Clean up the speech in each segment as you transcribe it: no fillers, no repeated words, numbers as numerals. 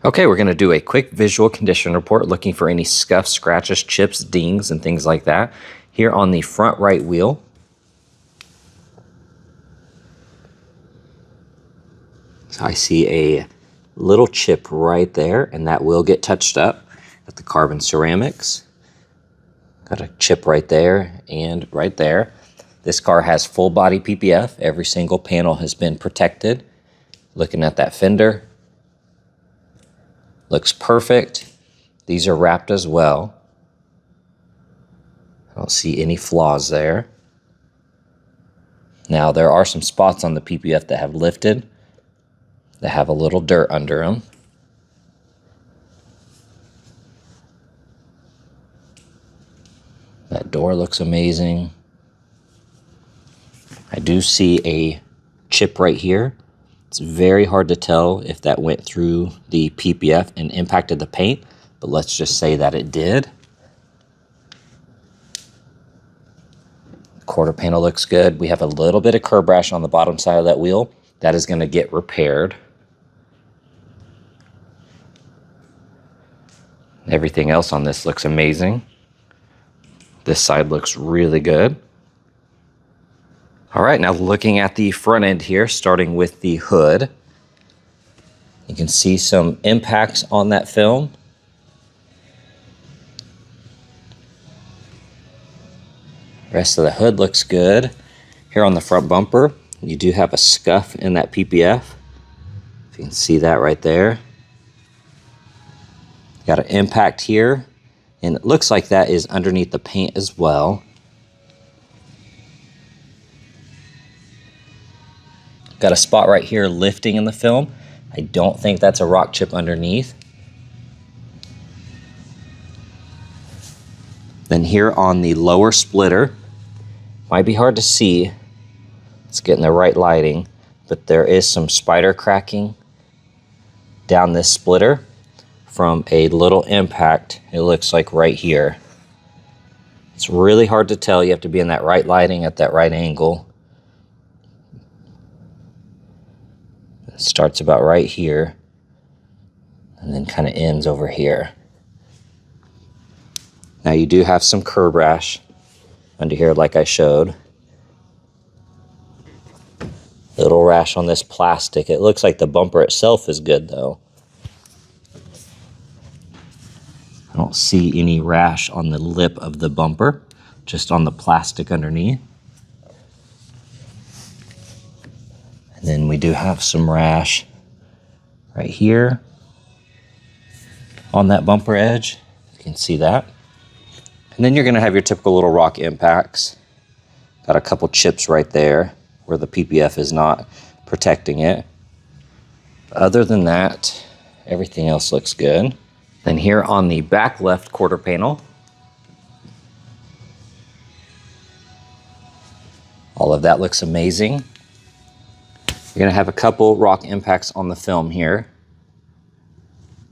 Okay, we're going to do a quick visual condition report looking for any scuffs, scratches, chips, dings, and things like that. Here on the front right wheel, so I see a little chip right there, and that will get touched up at the carbon ceramics. Got a chip right there and right there. This car has full body PPF. Every single panel has been protected. Looking at that fender, looks perfect. These are wrapped as well. I don't see any flaws there. Now there are some spots on the PPF that have lifted, that have a little dirt under them. That door looks amazing. I do see a chip right here. It's very hard to tell if that went through the PPF and impacted the paint, but let's just say that it did. The quarter panel looks good. We have a little bit of curb rash on the bottom side of that wheel. That is going to get repaired. Everything else on this looks amazing. This side looks really good. All right, now looking at the front end here, starting with the hood. You can see some impacts on that film. Rest of the hood looks good. Here on the front bumper, you do have a scuff in that PPF. If you can see that right there. Got an impact here, and it looks like that is underneath the paint as well. Got a spot right here lifting in the film. I don't think that's a rock chip underneath. Then here on the lower splitter, might be hard to see. It's getting the right lighting, but there is some spider cracking down this splitter from a little impact. It looks like right here. It's really hard to tell. You have to be in that right lighting at that right angle. It starts about right here and then kind of ends over here. Now you do have some curb rash under here like I showed. Little rash on this plastic. It looks like the bumper itself is good though. I don't see any rash on the lip of the bumper, just on the plastic underneath. And then we do have some rash right here on that bumper edge. You can see that. And then you're going to have your typical little rock impacts. Got a couple chips right there where the PPF is not protecting it. Other than that, everything else looks good. Then here on the back left quarter panel, all of that looks amazing. You're going to have a couple rock impacts on the film here.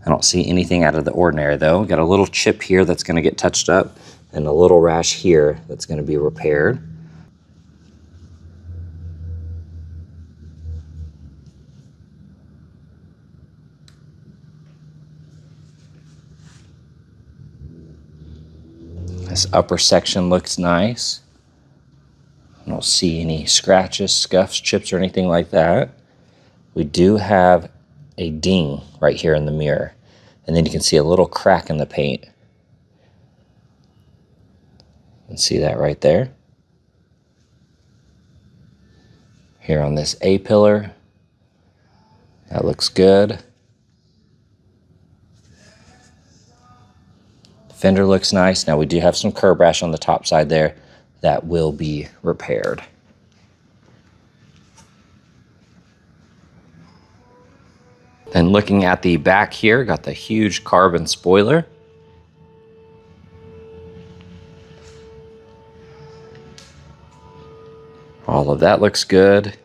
I don't see anything out of the ordinary though. Got a little chip here that's going to get touched up and a little rash here that's going to be repaired. This upper section looks nice. I don't see any scratches, scuffs, chips, or anything like that. We do have a ding right here in the mirror. And then you can see a little crack in the paint. You can see that right there. Here on this A-pillar, that looks good. Fender looks nice. Now we do have some curb rash on the top side there that will be repaired. Then looking at the back here, got the huge carbon spoiler. All of that looks good.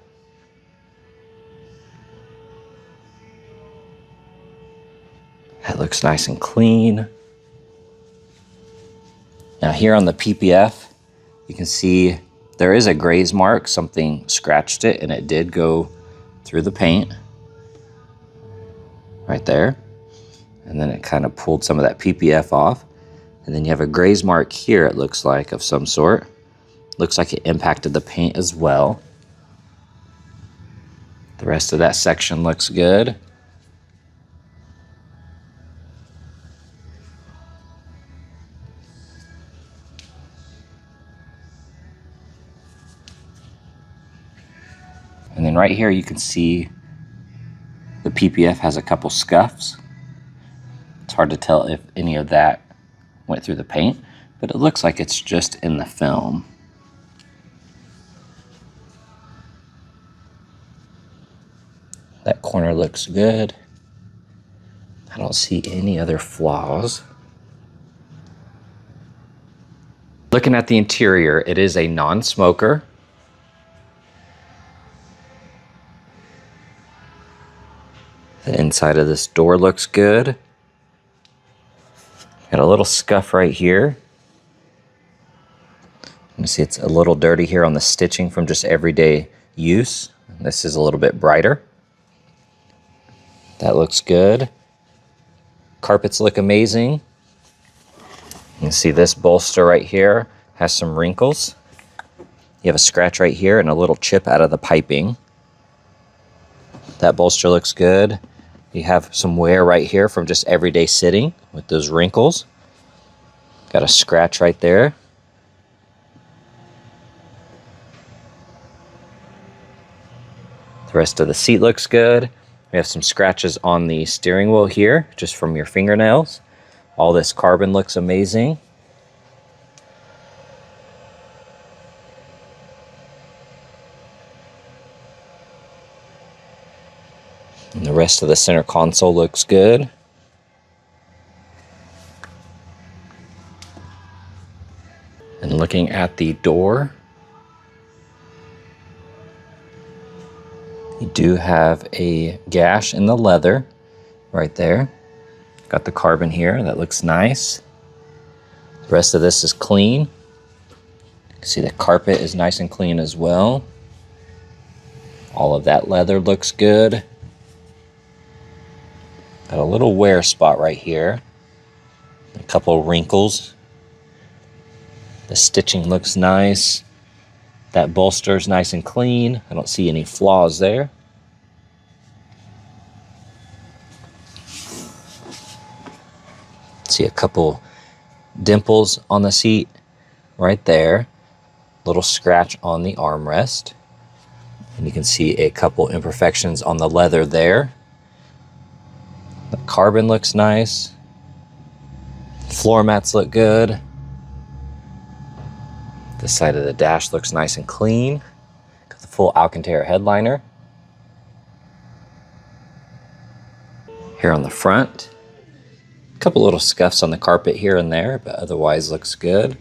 That looks nice and clean. Now here on the PPF, you can see there is a graze mark. Something scratched it and it did go through the paint. Right there. and then it kind of pulled some of that PPF off. And then you have a graze mark here, it looks like, of some sort. Looks like it impacted the paint as well. The rest of that section looks good. And then right here you can see the PPF has a couple scuffs. It's hard to tell if any of that went through the paint, but it looks like it's just in the film. That corner looks good. I don't see any other flaws. Looking at the interior, it is a non-smoker. The inside of this door looks good. Got a little scuff right here. You can see it's a little dirty here on the stitching from just everyday use. This is a little bit brighter. That looks good. Carpets look amazing. You can see this bolster right here has some wrinkles. You have a scratch right here and a little chip out of the piping. That bolster looks good. You have some wear right here from just everyday sitting with those wrinkles. Got a scratch right there. The rest of the seat looks good. We have some scratches on the steering wheel here, just from your fingernails. All this carbon looks amazing. And the rest of the center console looks good. And looking at the door, you do have a gash in the leather right there. Got the carbon here, that looks nice. The rest of this is clean. You can see the carpet is nice and clean as well. All of that leather looks good. Got a little wear spot right here. A couple wrinkles. The stitching looks nice. That bolster is nice and clean. I don't see any flaws there. See a couple dimples on the seat right there. Little scratch on the armrest. And you can see a couple imperfections on the leather there. The carbon looks nice. Floor mats look good. The side of the dash looks nice and clean. Got the full Alcantara headliner. Here on the front, a couple little scuffs on the carpet here and there, but otherwise looks good.